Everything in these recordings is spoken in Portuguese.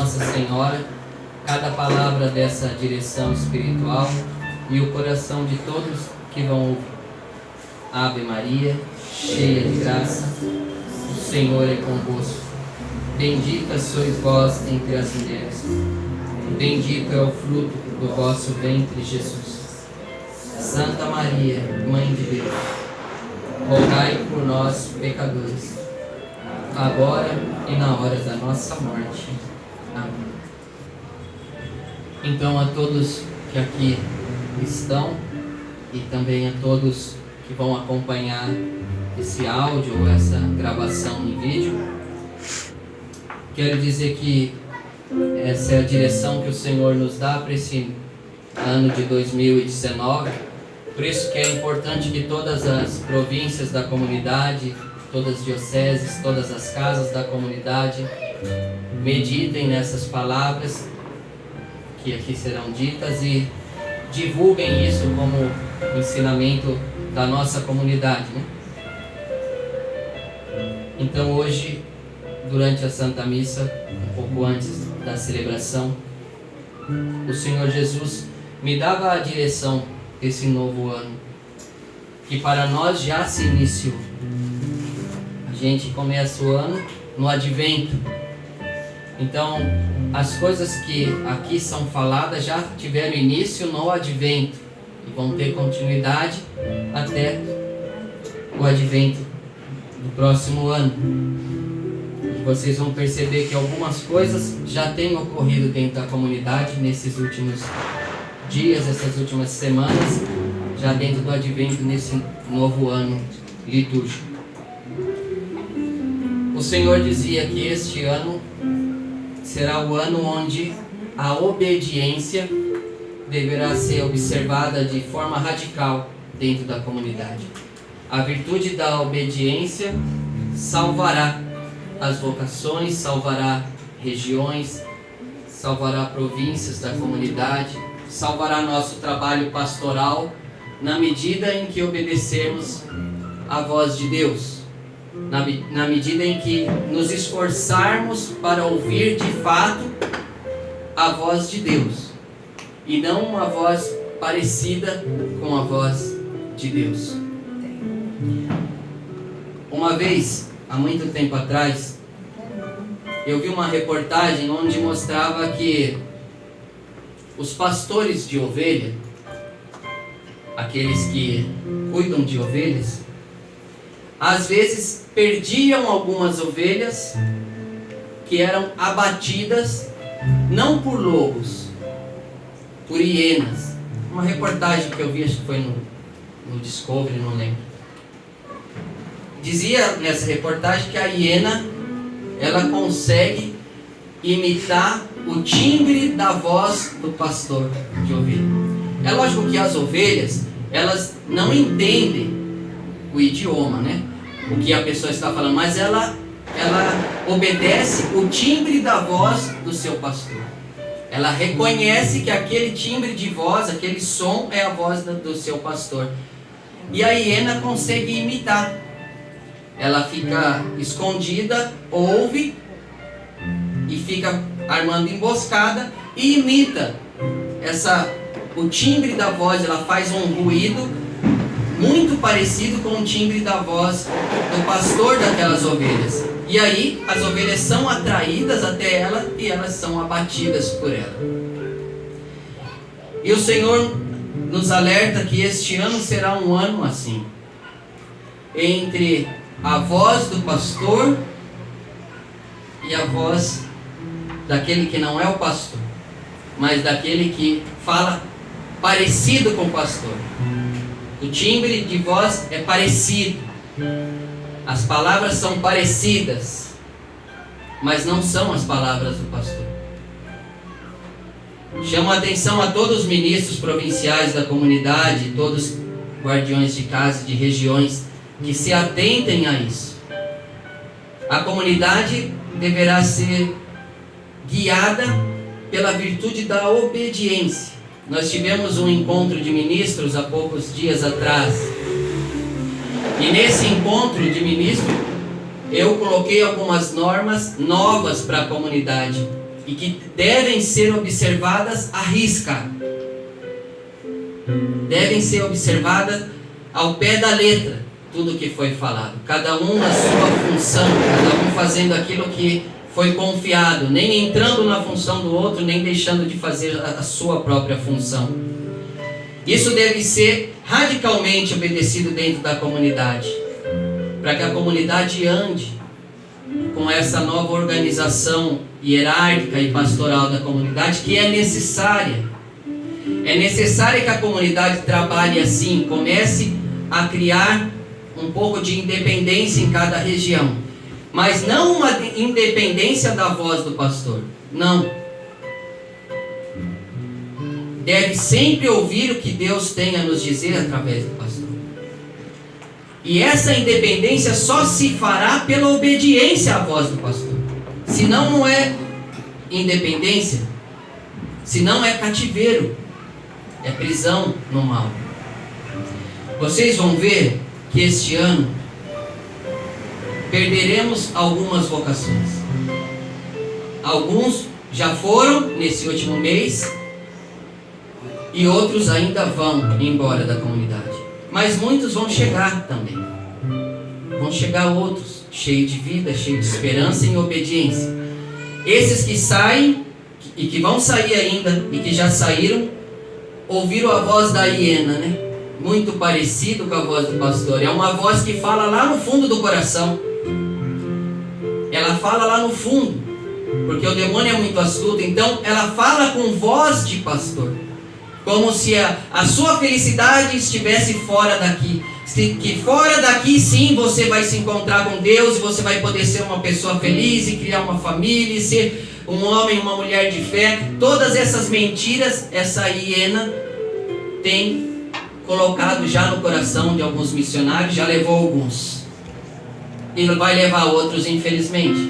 Nossa Senhora, cada palavra dessa direção espiritual e o coração de todos que vão ouvir. Ave Maria, cheia de graça, o Senhor é convosco. Bendita sois vós entre as mulheres. Bendito é o fruto do vosso ventre, Jesus. Santa Maria, Mãe de Deus, rogai por nós, pecadores, agora e na hora da nossa morte. Amém. Então, a todos que aqui estão e também a todos que vão acompanhar esse áudio ou essa gravação em vídeo, quero dizer que essa é a direção que o Senhor nos dá para esse ano de 2019. Por isso que é importante que todas as províncias da comunidade, todas as dioceses, todas as casas da comunidade meditem nessas palavras que aqui serão ditas e divulguem isso como ensinamento da nossa comunidade, né? Então hoje, durante a Santa Missa, um pouco antes da celebração, o Senhor Jesus me dava a direção desse novo ano, que para nós já se iniciou. A gente começa o ano no Advento. Então, as coisas que aqui são faladas já tiveram início no Advento e vão ter continuidade até o Advento do próximo ano. E vocês vão perceber que algumas coisas já têm ocorrido dentro da comunidade nesses últimos dias, essas últimas semanas, já dentro do Advento, nesse novo ano litúrgico. O Senhor dizia que este ano será o ano onde a obediência deverá ser observada de forma radical dentro da comunidade. A virtude da obediência salvará as vocações, salvará regiões, salvará províncias da comunidade, salvará nosso trabalho pastoral na medida em que obedecermos à voz de Deus. Na medida em que nos esforçarmos para ouvir de fato a voz de Deus e não uma voz parecida com a voz de Deus. Uma vez, há muito tempo atrás, eu vi uma reportagem onde mostrava que os pastores de ovelha, aqueles que cuidam de ovelhas, às vezes perdiam algumas ovelhas que eram abatidas não por lobos, por hienas. Uma reportagem que eu vi, acho que foi no Discovery, não lembro. Dizia nessa reportagem que a hiena, ela consegue imitar o timbre da voz do pastor de ovelha. É lógico que as ovelhas, elas não entendem o idioma, né? O que a pessoa está falando, mas ela obedece o timbre da voz do seu pastor. Ela reconhece que aquele timbre de voz, aquele som é a voz do seu pastor. E a hiena consegue imitar. Ela fica escondida, ouve e fica armando emboscada e imita o timbre da voz. Ela faz um ruído muito parecido com o timbre da voz do pastor daquelas ovelhas. E aí as ovelhas são atraídas até ela e elas são abatidas por ela. E o Senhor nos alerta que este ano será um ano assim, entre a voz do pastor e a voz daquele que não é o pastor, mas daquele que fala parecido com o pastor. O timbre de voz é parecido, as palavras são parecidas, mas não são as palavras do pastor. Chamo a atenção a todos os ministros provinciais da comunidade, todos guardiões de casa, de regiões, que se atentem a isso. A comunidade deverá ser guiada pela virtude da obediência. Nós tivemos um encontro de ministros há poucos dias atrás. E nesse encontro de ministros, eu coloquei algumas normas novas para a comunidade. e que devem ser observadas à risca. Devem ser observadas ao pé da letra, tudo que foi falado. Cada um na sua função, cada um fazendo aquilo que foi confiado, nem entrando na função do outro, nem deixando de fazer a sua própria função. Isso deve ser radicalmente obedecido dentro da comunidade, para que a comunidade ande com essa nova organização hierárquica e pastoral da comunidade, que é necessária. É necessário que a comunidade trabalhe assim, comece a criar um pouco de independência em cada região. Mas não uma independência da voz do pastor. Não. Deve sempre ouvir o que Deus tem a nos dizer através do pastor. E essa independência só se fará pela obediência à voz do pastor. Senão não é independência. Senão é cativeiro. É prisão no mal. Vocês vão ver que este ano perderemos algumas vocações. Alguns já foram nesse último mês e outros ainda vão embora da comunidade. Mas muitos vão chegar também. Vão chegar outros, cheios de vida, cheios de esperança e em obediência. Esses que saem e que vão sair ainda e que já saíram, ouviram a voz da hiena, né? Muito parecido com a voz do pastor. É uma voz que fala lá no fundo do coração. Ela fala lá no fundo, porque o demônio é muito astuto. Então ela fala com voz de pastor, como se a sua felicidade estivesse fora daqui. Que fora daqui sim você vai se encontrar com Deus, e você vai poder ser uma pessoa feliz e criar uma família e ser um homem, uma mulher de fé. Todas essas mentiras essa hiena tem colocado já no coração de alguns missionários, já levou alguns. E vai levar outros, infelizmente.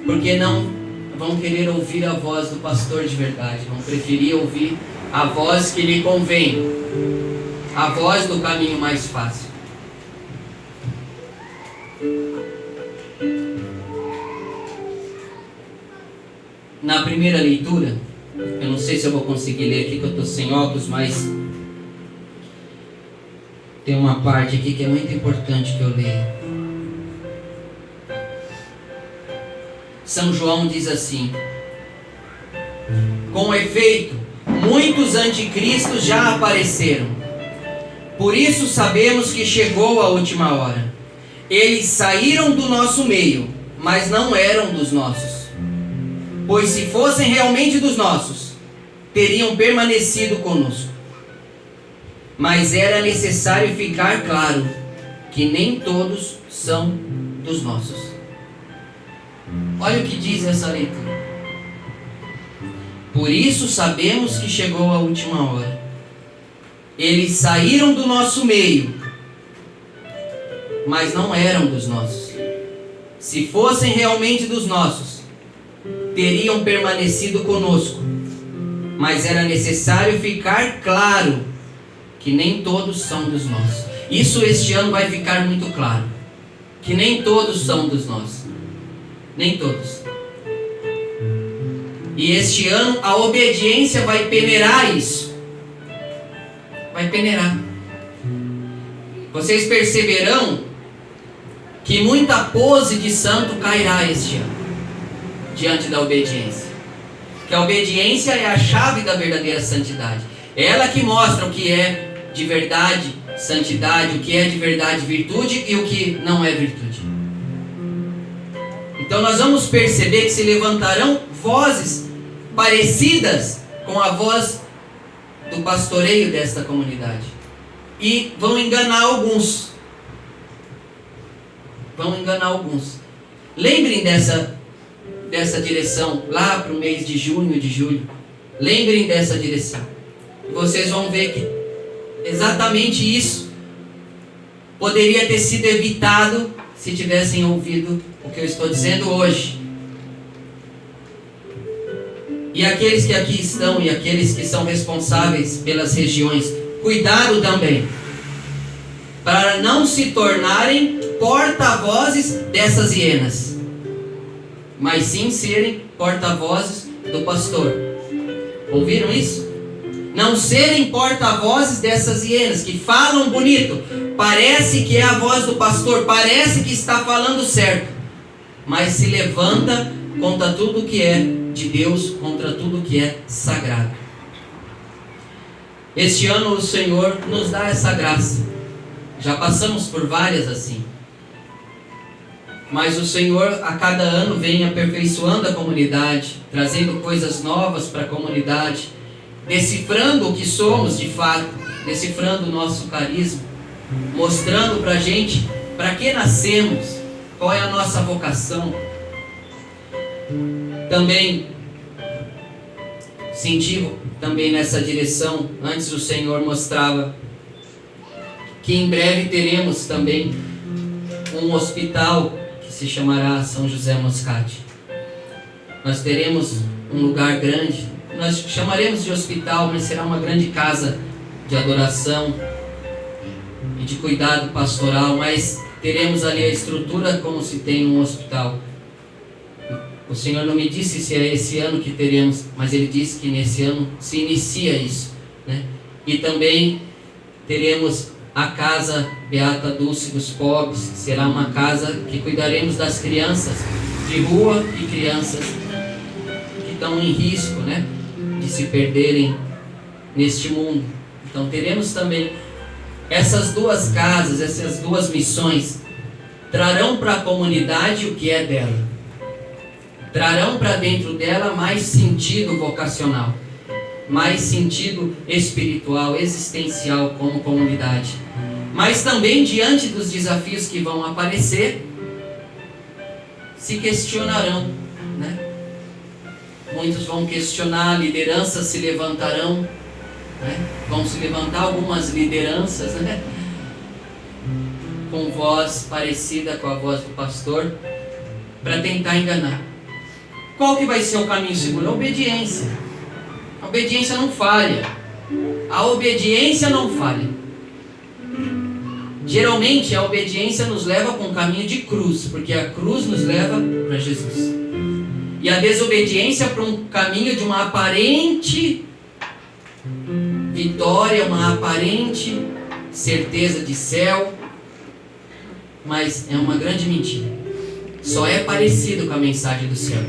Porque não vão querer ouvir a voz do pastor de verdade. Vão preferir ouvir a voz que lhe convém. A voz do caminho mais fácil. Na primeira leitura, eu não sei se eu vou conseguir ler aqui, que eu estou sem óculos, mas tem uma parte aqui que é muito importante que eu leia. São João diz assim: com efeito, muitos anticristos já apareceram. Por isso sabemos que chegou a última hora. Eles saíram do nosso meio, mas não eram dos nossos. Pois se fossem realmente dos nossos, teriam permanecido conosco. Mas era necessário ficar claro que nem todos são dos nossos. Olha o que diz essa leitura. Por isso sabemos que chegou a última hora. Eles saíram do nosso meio, mas não eram dos nossos. Se fossem realmente dos nossos, teriam permanecido conosco. Mas era necessário ficar claro que nem todos são dos nossos. Isso este ano vai ficar muito claro. Que nem todos são dos nossos. Nem todos. E este ano a obediência vai peneirar isso. Vai peneirar. Vocês perceberão que muita pose de santo cairá este ano, diante da obediência. Que a obediência é a chave da verdadeira santidade. É ela que mostra o que é de verdade santidade, o que é de verdade virtude e o que não é virtude. Então nós vamos perceber que se levantarão vozes parecidas com a voz do pastoreio desta comunidade. E vão enganar alguns. Vão enganar alguns. Lembrem dessa direção lá para o mês de junho e de julho. Lembrem dessa direção. E vocês vão ver que exatamente isso poderia ter sido evitado se tivessem ouvido o que eu estou dizendo hoje. E aqueles que aqui estão e aqueles que são responsáveis pelas regiões, cuidado também, para não se tornarem porta-vozes dessas hienas. mas sim serem porta-vozes do pastor. Ouviram isso? Não serem porta-vozes dessas hienas que falam bonito, parece que é a voz do pastor, parece que está falando certo, mas se levanta contra tudo que é de Deus, contra tudo que é sagrado. Este ano o Senhor nos dá essa graça. Já passamos por várias assim. Mas o Senhor a cada ano vem aperfeiçoando a comunidade, trazendo coisas novas para a comunidade, decifrando o que somos de fato, decifrando o nosso carisma, mostrando para a gente para que nascemos, qual é a nossa vocação. Também senti também nessa direção, antes o Senhor mostrava que em breve teremos também um hospital que se chamará São José Moscati. Nós teremos um lugar grande, nós chamaremos de hospital, mas será uma grande casa de adoração e de cuidado pastoral, mas teremos ali a estrutura como se tem um hospital. O Senhor não me disse se é esse ano que teremos, mas Ele disse que nesse ano se inicia isso, né? E também teremos a casa Beata Dulce dos Pobres, será uma casa que cuidaremos das crianças de rua e crianças que estão em risco, né, de se perderem neste mundo. Então teremos também essas duas casas, essas duas missões, trarão para a comunidade o que é dela. Trarão para dentro dela mais sentido vocacional, mais sentido espiritual, existencial como comunidade. Mas também diante dos desafios que vão aparecer, se questionarão, né? Muitos vão questionar, lideranças se levantarão, né? Vão se levantar algumas lideranças, né? Com voz parecida com a voz do pastor, para tentar enganar. Qual que vai ser o caminho seguro? A obediência. A obediência não falha. A obediência não falha. Geralmente a obediência nos leva para um caminho de cruz, porque a cruz nos leva para Jesus. E a desobediência para um caminho de uma aparente vitória, uma aparente certeza de céu, mas é uma grande mentira. Só é parecido com a mensagem do céu,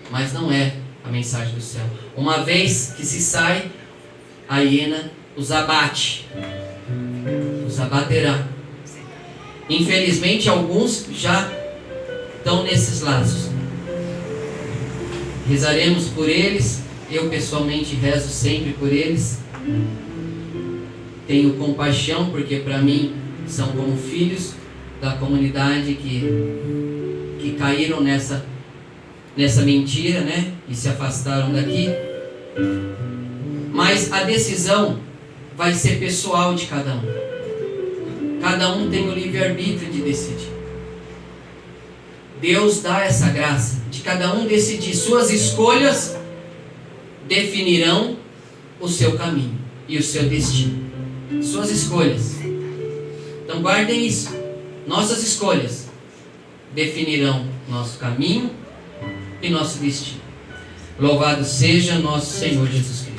mas não é a mensagem do céu. Uma vez que se sai, a hiena os abate, os abaterá. Infelizmente alguns já estão nesses laços. Rezaremos por eles. Eu pessoalmente rezo sempre por eles. Tenho compaixão, porque para mim são como filhos da comunidade que caíram nessa mentira, né? E se afastaram daqui. Mas a decisão vai ser pessoal de cada um. Cada um tem o livre-arbítrio de decidir. Deus dá essa graça de cada um decidir. Suas escolhas definirão o seu caminho e o seu destino. Suas escolhas. Então guardem isso. Nossas escolhas definirão nosso caminho e nosso destino. Louvado seja nosso Senhor Jesus Cristo.